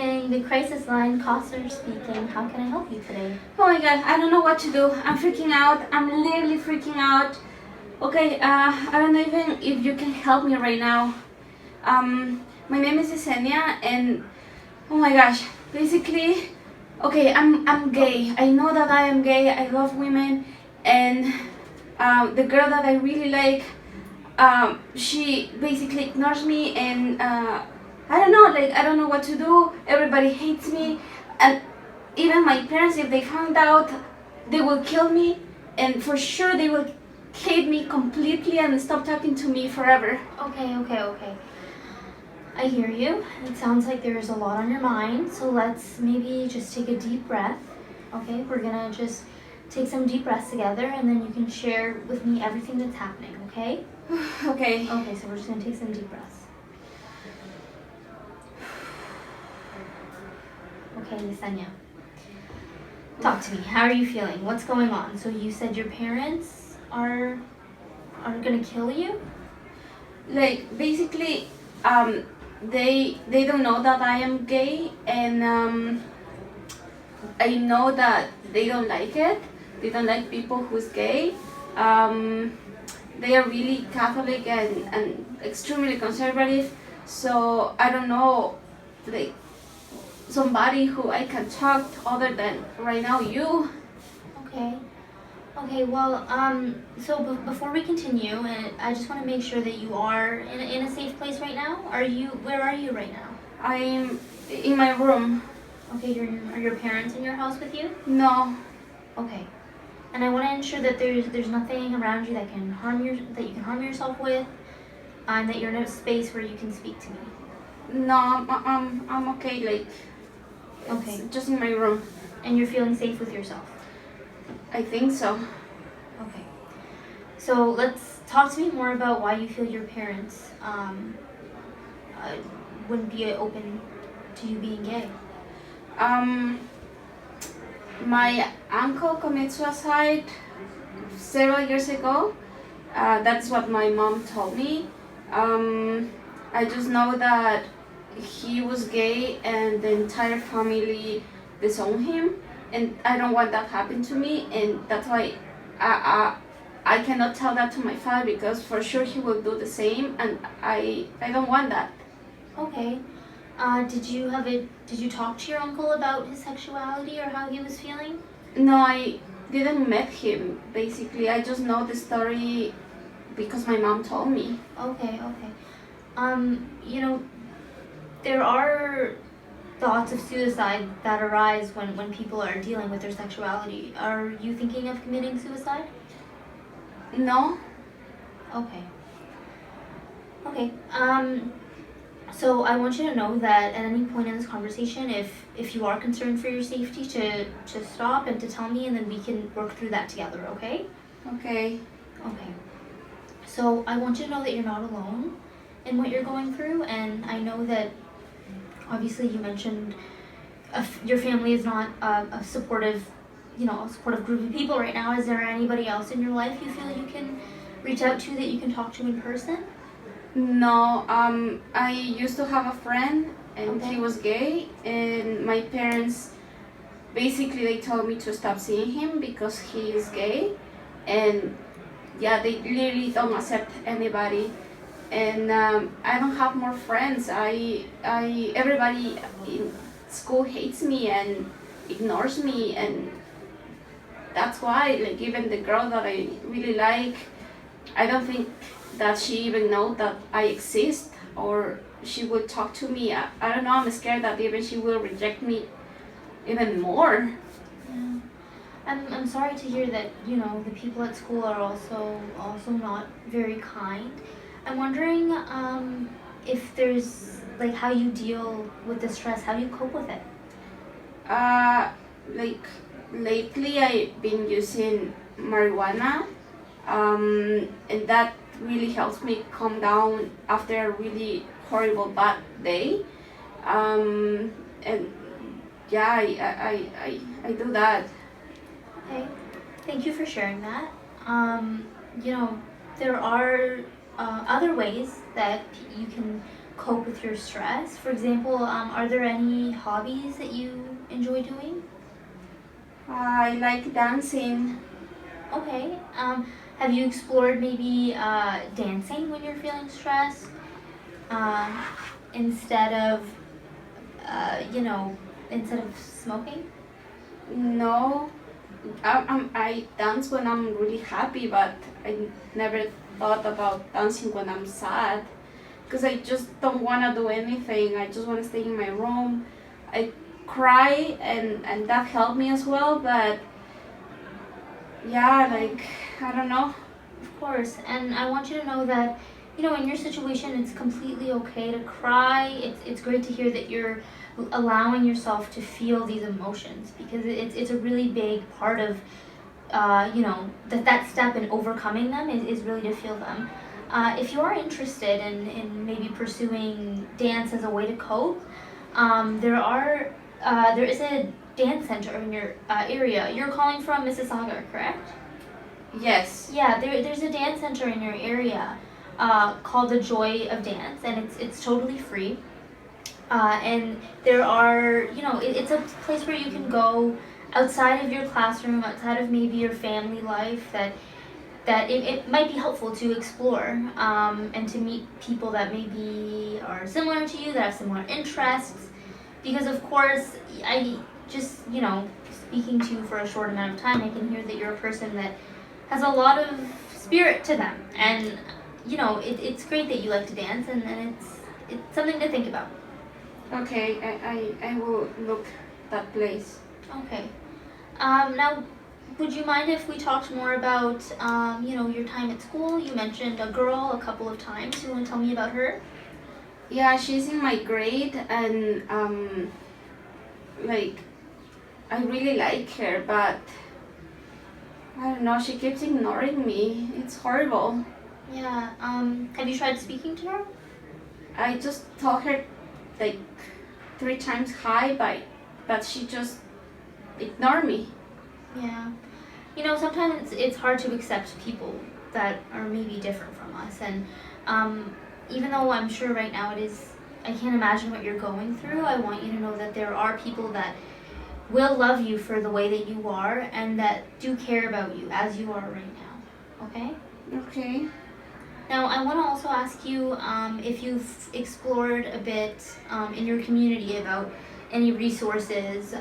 evening. The crisis line, Costner speaking. How can I help you today? Oh my god, I don't know what to do. I'm freaking out. I'm literally freaking out. Okay, I don't know even if you can help me right now. My name is Yesenia, and oh my gosh, basically, okay, I'm gay. I know that I am gay. I love women, and the girl that I really like, she basically ignores me, and I don't know, like I don't know what to do. Everybody hates me, and even my parents, if they found out, they will kill me, and for sure they will hate me completely and stop talking to me forever. Okay. I hear you. It sounds like there's a lot on your mind, so let's maybe just take a deep breath. Okay, we're gonna just take some deep breaths together and then you can share with me everything that's happening, okay? Okay. Okay, so we're just gonna take some deep breaths. Okay, Yesenia. Talk to me. How are you feeling? What's going on? So you said your parents are gonna kill you? Like basically, they don't know that I am gay, and I know that they don't like it. They don't like people who's gay. They are really Catholic and extremely conservative. So I don't know, like somebody who I can talk to other than right now you. Okay, well, so before we continue, and I just want to make sure that you are in a safe place right now. Where are you right now? I'm in my room. Okay, are your parents in your house with you? No. Okay. And I want to ensure that there's nothing around you that that you can harm yourself with, and that you're in a space where you can speak to me. No, I'm okay. Like, okay, it's just in my room. And you're feeling safe with yourself. I think so. Okay. So let's talk to me more about why you feel your parents wouldn't be open to you being gay. My uncle committed suicide several years ago. That's what my mom told me. I just know that he was gay and the entire family disowned him, and I don't want that happen to me, and that's why I cannot tell that to my father, because for sure he will do the same, and I don't want that. Okay. Did you talk to your uncle about his sexuality or how he was feeling? No, I didn't met him. Basically, I just know the story because my mom told me. Okay. You know, there are thoughts of suicide that arise when people are dealing with their sexuality. Are you thinking of committing suicide? No. Okay. So I want you to know that at any point in this conversation, if you are concerned for your safety, to stop and to tell me, and then we can work through that together, okay? Okay. So I want you to know that you're not alone in what you're going through, and I know that obviously you mentioned your family is not a supportive group of people right now. Is there anybody else in your life you feel you can reach out to, that you can talk to in person? No, I used to have a friend, and Okay. he was gay, and my parents basically they told me to stop seeing him because he is gay, and yeah, they literally don't accept anybody, and I don't have more friends. Everybody in school hates me and ignores me, and that's why, like, even the girl that I really like, I don't think that she even know that I exist, or she would talk to me. I don't know, I'm scared that even she will reject me even more. Yeah. I'm sorry to hear that, the people at school are also not very kind. I'm wondering if there's, like, how you deal with the stress, how do you cope with it? Like, lately I've been using marijuana, and that really helps me calm down after a really horrible bad day. And yeah, I do that. Okay, thank you for sharing that. You know, there are other ways that you can cope with your stress? For example, are there any hobbies that you enjoy doing? I like dancing. Okay. Have you explored maybe dancing when you're feeling stressed um, instead of, you know, instead of smoking? No, I dance when I'm really happy, but I never thought about dancing when I'm sad because I just don't want to do anything. I just want to stay in my room. I cry and that helped me as well, but yeah, like I don't know. Of course, and I want you to know that, you know, in your situation, it's completely okay to cry. It's great to hear that you're allowing yourself to feel these emotions because it's a really big part of, you know, that step in overcoming them is really to feel them. If you are interested in maybe pursuing dance as a way to cope, there is a dance center in your area. You're calling from Mississauga, correct? Yes. Yeah, there's a dance center in your area called the Joy of Dance, and it's totally free. And there are, you know, it's a place where you can go outside of your classroom, outside of maybe your family life, that it might be helpful to explore and to meet people that maybe are similar to you, that have similar interests. Because, of course, I just, you know, speaking to you for a short amount of time, I can hear that you're a person that has a lot of spirit to them. And, you know, it's great that you like to dance, and it's something to think about. Okay, I will look that place. Okay. Now, would you mind if we talked more about, you know, your time at school? You mentioned a girl a couple of times. You want to tell me about her? Yeah, she's in my grade and like I really like her, but I don't know, she keeps ignoring me. It's horrible. Yeah. Have you tried speaking to her? I just told her like 3 times hi, but she just ignored me. Yeah. You know, sometimes it's hard to accept people that are maybe different from us. And even though I'm sure right now I can't imagine what you're going through, I want you to know that there are people that will love you for the way that you are and that do care about you as you are right now. Okay? Okay. Now, I want to also ask you if you've explored a bit in your community about any resources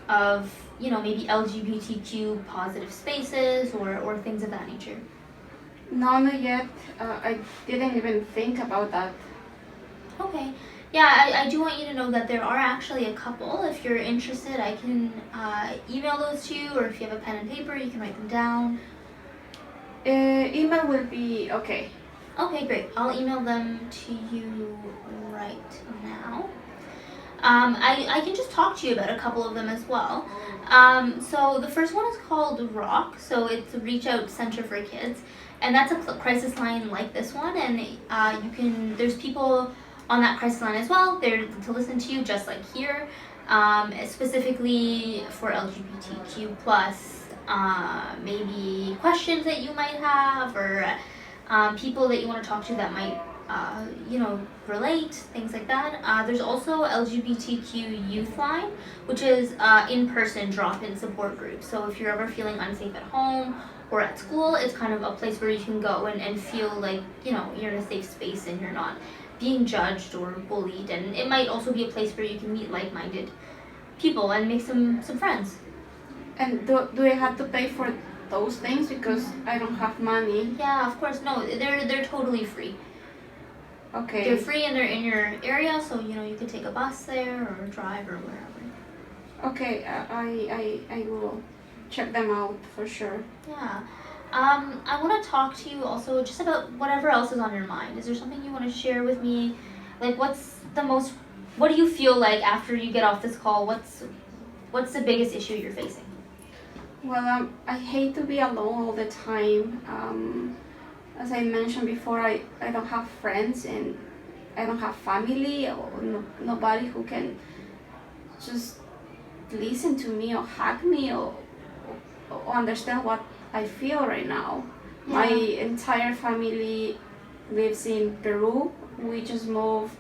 of, you know, maybe LGBTQ positive spaces or things of that nature. No, not yet. I didn't even think about that. Okay. Yeah, I do want you to know that there are actually a couple. If you're interested, I can email those to you, or if you have a pen and paper, you can write them down. Email will be okay. Okay, great. I'll email them to you right now. I can just talk to you about a couple of them as well. So the first one is called ROC, so it's a Reach Out Center for Kids, and that's a crisis line like this one, and there's people on that crisis line as well. They're to listen to you just like here, specifically for LGBTQ plus, maybe questions that you might have or people that you want to talk to that might you know, relate, things like that. There's also LGBTQ Youth Line, which is in-person drop-in support group. So if you're ever feeling unsafe at home or at school, it's kind of a place where you can go and feel like, you know, you're in a safe space and you're not being judged or bullied. And it might also be a place where you can meet like-minded people and make some friends. And do I have to pay for those things because I don't have money? Yeah, of course. No, they're totally free. Okay. They're free and they're in your area, so you know you can take a bus there or drive or wherever. Okay, I will check them out for sure. Yeah. I want to talk to you also just about whatever else is on your mind. Is there something you want to share with me? Like, what do you feel like after you get off this call? What's the biggest issue you're facing? Well, I hate to be alone all the time. As I mentioned before, I don't have friends and I don't have family or nobody who can just listen to me or hug me or understand what I feel right now. Yeah. My entire family lives in Peru We just moved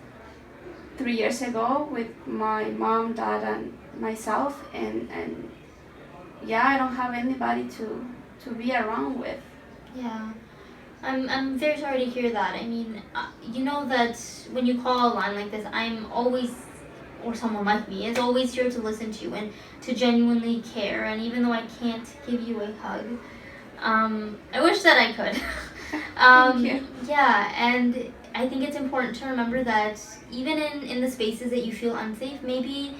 3 years ago with my mom, dad, and myself, and yeah, I don't have anybody to be around with. Yeah. I'm very sorry to hear that. I mean, you know that when you call a line like this, I'm always, or someone like me, is always here to listen to you and to genuinely care. And even though I can't give you a hug, I wish that I could. Thank you. Yeah, and I think it's important to remember that even in the spaces that you feel unsafe, maybe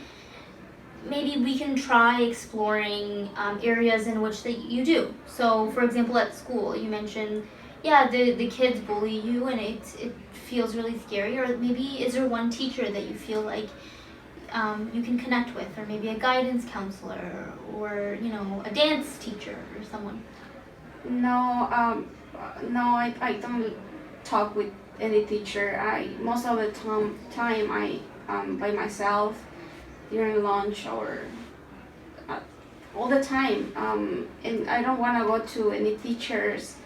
we can try exploring areas in which that you do. So, for example, at school, you mentioned, yeah, the kids bully you, and it feels really scary. Or maybe is there one teacher that you feel like you can connect with, or maybe a guidance counselor, or a dance teacher, or someone. No, I don't talk with any teacher. I most of the time I by myself during lunch or uh, all the time. And I don't want to go to any teachers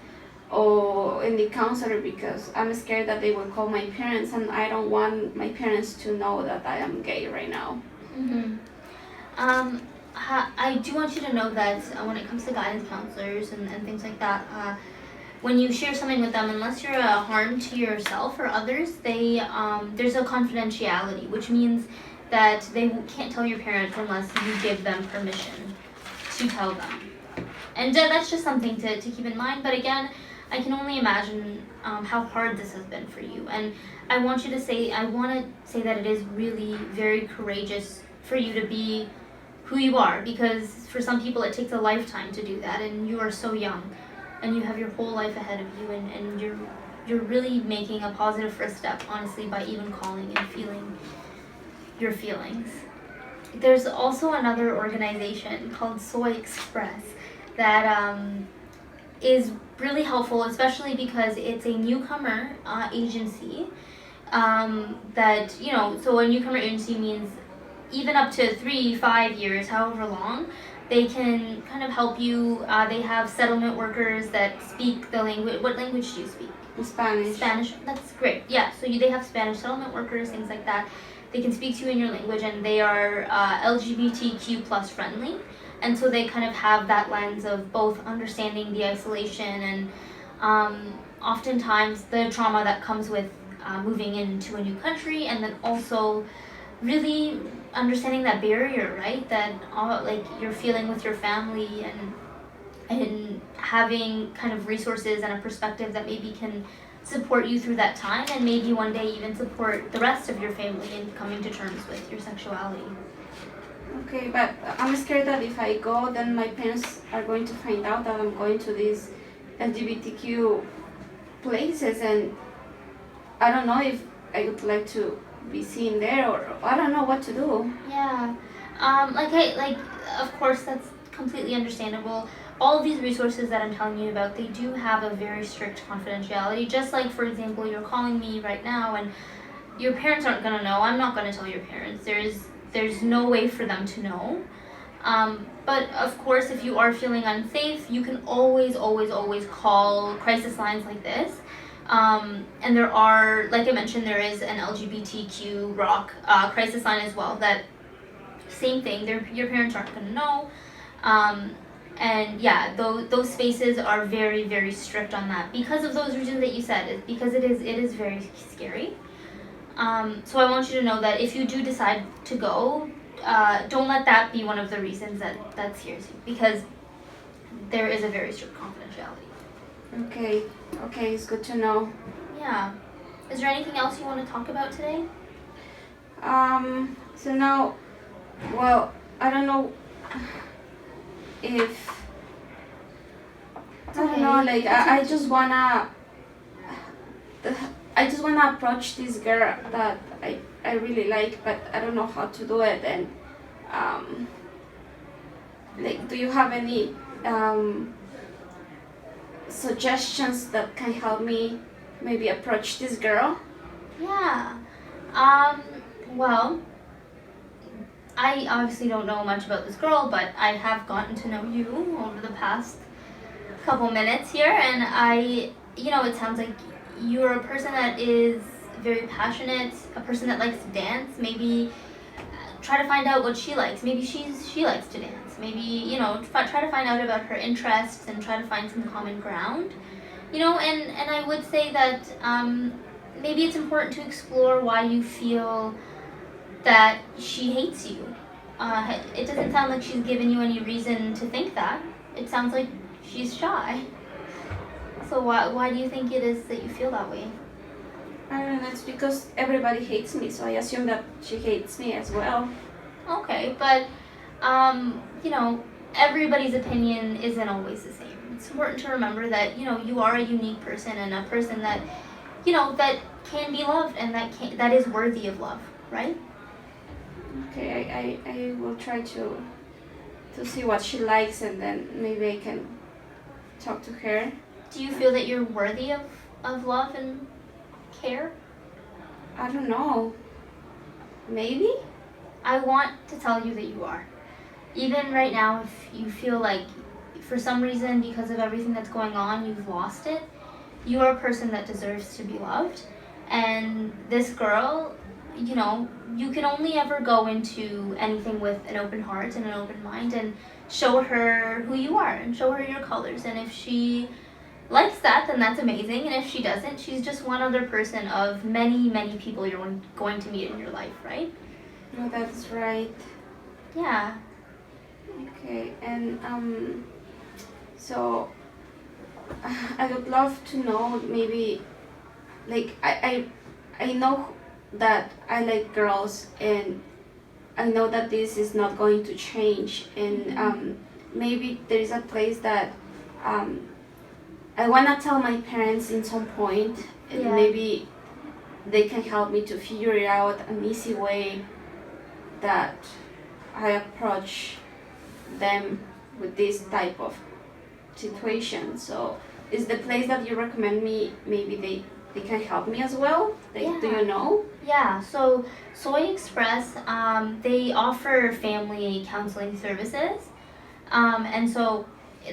or any counselor because I'm scared that they will call my parents, and I don't want my parents to know that I am gay right now. Mm-hmm. I do want you to know that when it comes to guidance counselors and things like that, when you share something with them, unless you're a harm to yourself or others, there's a confidentiality, which means that they can't tell your parents unless you give them permission to tell them. And that's just something to keep in mind. But again, I can only imagine how hard this has been for you. And I want to say that it is really very courageous for you to be who you are, because for some people it takes a lifetime to do that, and you are so young and you have your whole life ahead of you, and you're really making a positive first step, honestly, by even calling and feeling your feelings. There's also another organization called Soy Express that is really helpful, especially because it's a newcomer agency. So a newcomer agency means even up to 3-5 years, however long, they can kind of help you. They have settlement workers that speak the language. What language do you speak? Spanish. Spanish. That's great. Yeah. So they have Spanish settlement workers, things like that. They can speak to you in your language, and they are LGBTQ plus friendly, and so they kind of have that lens of both understanding the isolation and oftentimes the trauma that comes with moving into a new country, and then also really understanding that barrier, right? That like you're feeling with your family, and having kind of resources and a perspective that maybe can support you through that time, and maybe one day even support the rest of your family in coming to terms with your sexuality. Okay, but I'm scared that if I go, then my parents are going to find out that I'm going to these LGBTQ places, and I don't know if I would like to be seen there, or I don't know what to do. Yeah. Of course, that's completely understandable. All of these resources that I'm telling you about, they do have a very strict confidentiality. Just like, for example, you're calling me right now, and your parents aren't gonna know. I'm not gonna tell your parents. There's no way for them to know. But of course, if you are feeling unsafe, you can always call crisis lines like this. And there are, like I mentioned, there is an LGBTQ rock crisis line as well. That same thing. Your parents aren't going to know. And yeah, those spaces are very, very strict on that because of those reasons that you said. Because it is very scary. So I want you to know that if you do decide to go, don't let that be one of the reasons that scares you, because there is a very strict confidentiality. Okay, it's good to know. Yeah. Is there anything else you want to talk about today? So now, well, I don't know if I don't know, like I just wanna approach this girl that I really like, but I don't know how to do it. And like, do you have any suggestions that can help me maybe approach this girl? Yeah. Well, I obviously don't know much about this girl, but I have gotten to know you over the past couple minutes here, and it sounds like you're a person that is very passionate, a person that likes to dance, maybe try to find out what she likes. Maybe she likes to dance. Maybe, try to find out about her interests and try to find some common ground. And I would say that maybe it's important to explore why you feel that she hates you. It doesn't sound like she's given you any reason to think that. It sounds like she's shy. So why do you think it is that you feel that way? I don't know, it's because everybody hates me, so I assume that she hates me as well. Okay, but everybody's opinion isn't always the same. It's important to remember that you are a unique person and a person that that can be loved and that is worthy of love, right? Okay, I will try to see what she likes, and then maybe I can talk to her. Do you feel that you're worthy of love and care? I don't know. Maybe? I want to tell you that you are. Even right now, if you feel like for some reason, because of everything that's going on, you've lost it, you are a person that deserves to be loved. And this girl, you can only ever go into anything with an open heart and an open mind and show her who you are and show her your colors. And if she likes that, then that's amazing. And if she doesn't, she's just one other person of many, many people you're going to meet in your life, right? No, that's right. Yeah. Okay, and so I would love to know, maybe, like, I know that I like girls, and I know that this is not going to change, and maybe there is a place that I want to tell my parents in some point, and Yeah. maybe they can help me to figure out an easy way that I approach them with this type of situation. So is the place that you recommend me, maybe they can help me as well? Like, do Yeah. you know? Yeah, so Soy Express, they offer family counseling services. And so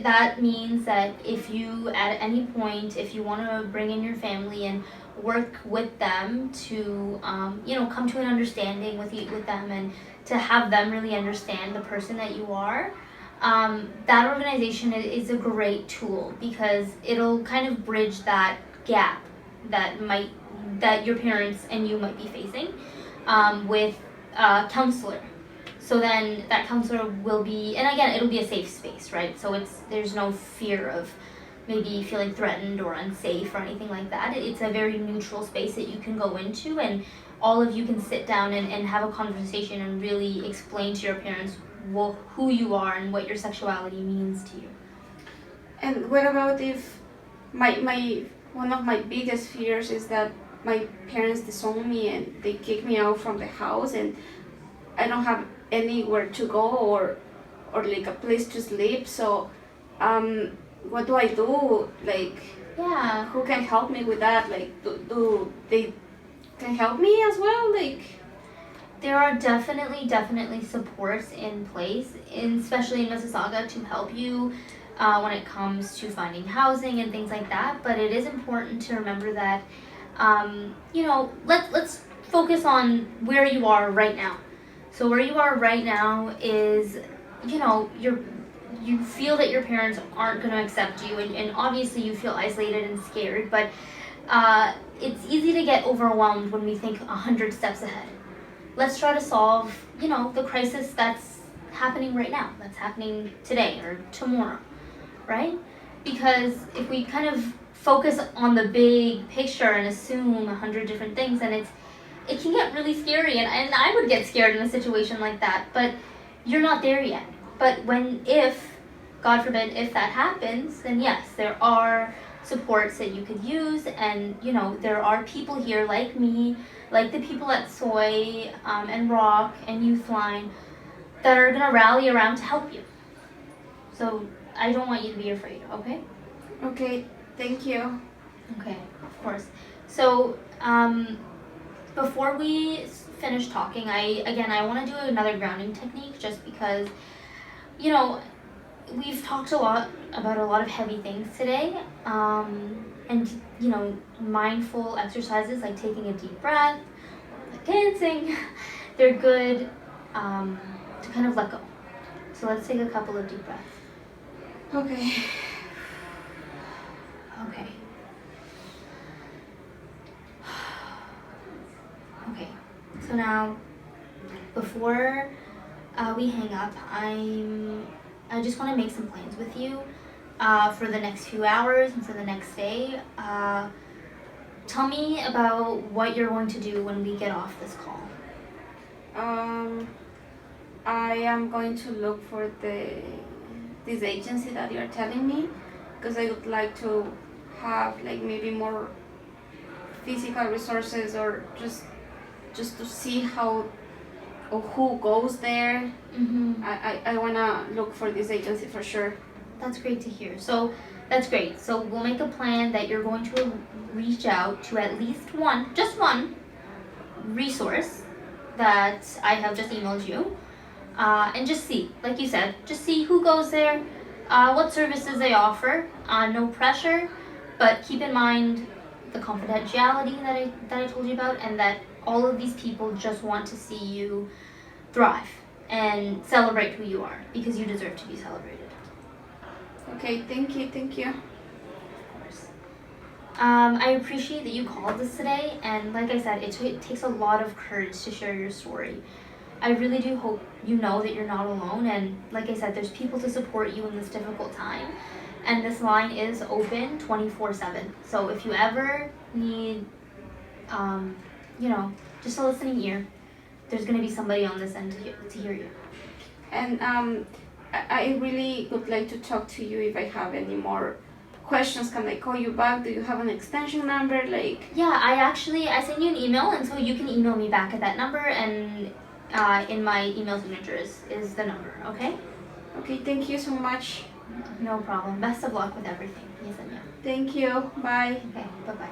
that means that if you, at any point, if you want to bring in your family and work with them to, come to an understanding with them and to have them really understand the person that you are, that organization is a great tool because it'll kind of bridge that gap that your parents and you might be facing with a counselor. So then that counselor will be, and again, it'll be a safe space, right? So there's no fear of maybe feeling threatened or unsafe or anything like that. It's a very neutral space that you can go into, and all of you can sit down and have a conversation and really explain to your parents who you are and what your sexuality means to you. And what about if my one of my biggest fears is that my parents disown me and they kick me out from the house, and I don't have anywhere to go or like a place to sleep. So what do I do? Like, Yeah. who can help me with that? Like, do they can help me as well? Like, There are definitely supports in place, especially in Mississauga, to help you when it comes to finding housing and things like that. But it is important to remember that, let's focus on where you are right now. So where you are right now is, you feel that your parents aren't going to accept you, and obviously you feel isolated and scared. But it's easy to get overwhelmed when we think 100 steps ahead. Let's try to solve, the crisis that's happening right now, that's happening today or tomorrow, right? Because if we kind of focus on the big picture and assume 100 different things, then it can get really scary, and I would get scared in a situation like that, but you're not there yet. But if, God forbid, if that happens, then yes, there are supports that you could use, and there are people here like me, like the people at Soy and Rock and Youthline, that are gonna rally around to help you. So I don't want you to be afraid, okay? okay, thank you. Okay, of course. So before we finish talking, I want to do another grounding technique, just because we've talked a lot about a lot of heavy things today, and mindful exercises like taking a deep breath, like dancing, they're good to kind of let go. So let's take a couple of deep breaths. Okay. Okay. Okay. So now, before we hang up, I just want to make some plans with you for the next few hours and for the next day. Tell me about what you're going to do when we get off this call. I am going to look for this agency that you're telling me, because I would like to have like maybe more physical resources, or just to see how or who goes there. Mm-hmm. I wanna look for this agency for sure. That's great to hear. So that's great. So we'll make a plan that you're going to reach out to at least just one resource that I have just emailed you, and just see, like you said, just see who goes there, what services they offer. No pressure, but keep in mind the confidentiality that I told you about, and that all of these people just want to see you thrive and celebrate who you are, because you deserve to be celebrated. Okay, thank you. Of course. I appreciate that you called us today, and like I said, it takes a lot of courage to share your story. I really do hope you know that you're not alone, and like I said, there's people to support you in this difficult time, and this line is open 24/7. So if you ever need, just a listening ear, there's going to be somebody on this end to hear you. And I really would like to talk to you if I have any more questions. Can I call you back? Do you have an extension number? Yeah, I sent you an email, and so you can email me back at that number, and in my email signature is the number, okay? Okay, thank you so much. No problem. Best of luck with everything, Yesenia. Thank you. Bye. Okay, bye-bye.